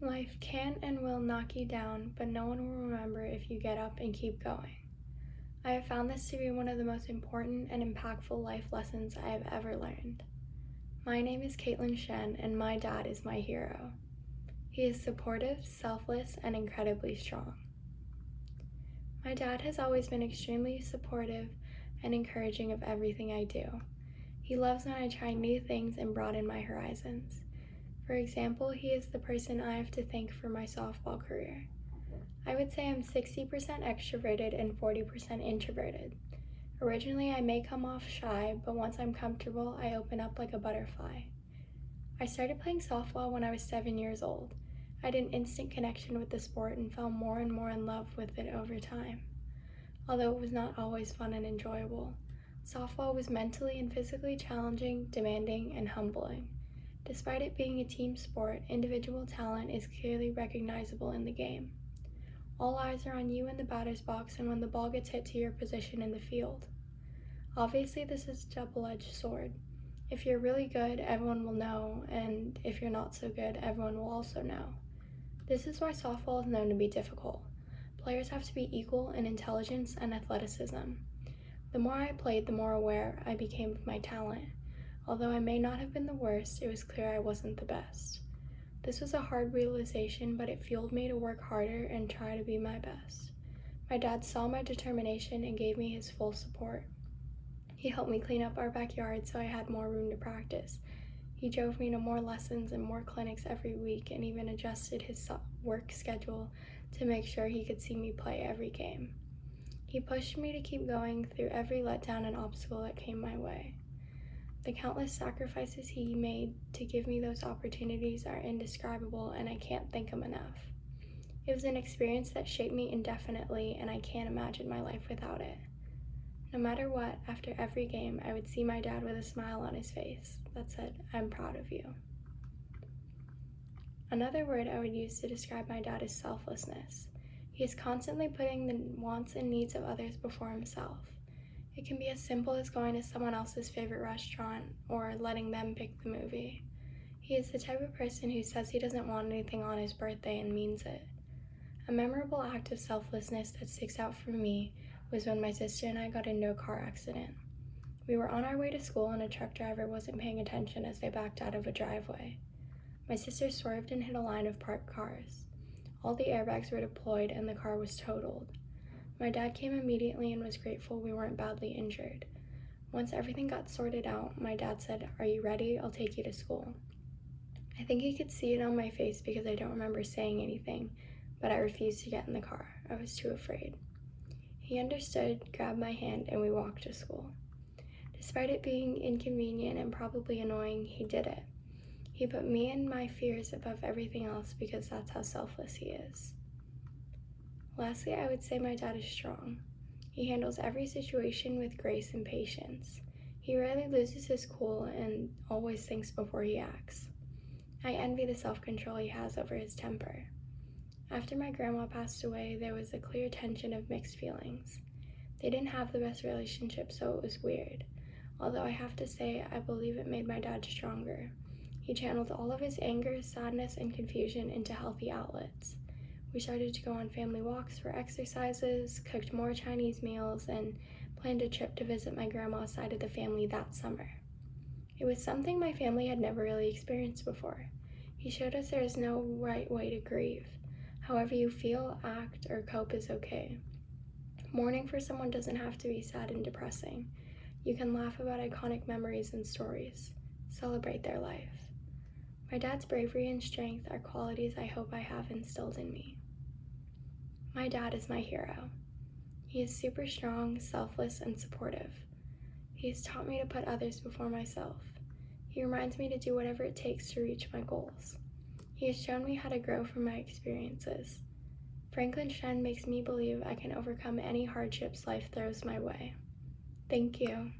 Life can and will knock you down, but no one will remember if you get up and keep going. I have found this to be one of the most important and impactful life lessons I have ever learned. My name is Caitlin Shen, and my dad is my hero. He is supportive, selfless, and incredibly strong. My dad has always been extremely supportive and encouraging of everything I do. He loves when I try new things and broaden my horizons. For example, he is the person I have to thank for my softball career. I would say I'm 60% extroverted and 40% introverted. Originally, I may come off shy, but once I'm comfortable, I open up like a butterfly. I started playing softball when I was 7 years old. I had an instant connection with the sport and fell more and more in love with it over time. Although it was not always fun and enjoyable, softball was mentally and physically challenging, demanding, and humbling. Despite it being a team sport, individual talent is clearly recognizable in the game. All eyes are on you in the batter's box and when the ball gets hit to your position in the field. Obviously, this is a double-edged sword. If you're really good, everyone will know, and if you're not so good, everyone will also know. This is why softball is known to be difficult. Players have to be equal in intelligence and athleticism. The more I played, the more aware I became of my talent. Although I may not have been the worst, it was clear I wasn't the best. This was a hard realization, but it fueled me to work harder and try to be my best. My dad saw my determination and gave me his full support. He helped me clean up our backyard so I had more room to practice. He drove me to more lessons and more clinics every week and even adjusted his work schedule to make sure he could see me play every game. He pushed me to keep going through every letdown and obstacle that came my way. The countless sacrifices he made to give me those opportunities are indescribable, and I can't thank him enough. It was an experience that shaped me indefinitely, and I can't imagine my life without it. No matter what, after every game, I would see my dad with a smile on his face that said, "I'm proud of you." Another word I would use to describe my dad is selflessness. He is constantly putting the wants and needs of others before himself. It can be as simple as going to someone else's favorite restaurant or letting them pick the movie. He is the type of person who says he doesn't want anything on his birthday and means it. A memorable act of selflessness that sticks out for me was when my sister and I got into a car accident. We were on our way to school and a truck driver wasn't paying attention as they backed out of a driveway. My sister swerved and hit a line of parked cars. All the airbags were deployed and the car was totaled. My dad came immediately and was grateful we weren't badly injured. Once everything got sorted out, my dad said, "Are you ready? I'll take you to school." I think he could see it on my face because I don't remember saying anything, but I refused to get in the car. I was too afraid. He understood, grabbed my hand, and we walked to school. Despite it being inconvenient and probably annoying, he did it. He put me and my fears above everything else because that's how selfless he is. Lastly, I would say my dad is strong. He handles every situation with grace and patience. He rarely loses his cool and always thinks before he acts. I envy the self-control he has over his temper. After my grandma passed away, there was a clear tension of mixed feelings. They didn't have the best relationship, so it was weird. Although I have to say, I believe it made my dad stronger. He channeled all of his anger, sadness, and confusion into healthy outlets. We started to go on family walks for exercises, cooked more Chinese meals, and planned a trip to visit my grandma's side of the family that summer. It was something my family had never really experienced before. He showed us there is no right way to grieve. However you feel, act, or cope is okay. Mourning for someone doesn't have to be sad and depressing. You can laugh about iconic memories and stories. Celebrate their life. My dad's bravery and strength are qualities I hope I have instilled in me. My dad is my hero. He is super strong, selfless, and supportive. He has taught me to put others before myself. He reminds me to do whatever it takes to reach my goals. He has shown me how to grow from my experiences. Franklin Shen makes me believe I can overcome any hardships life throws my way. Thank you.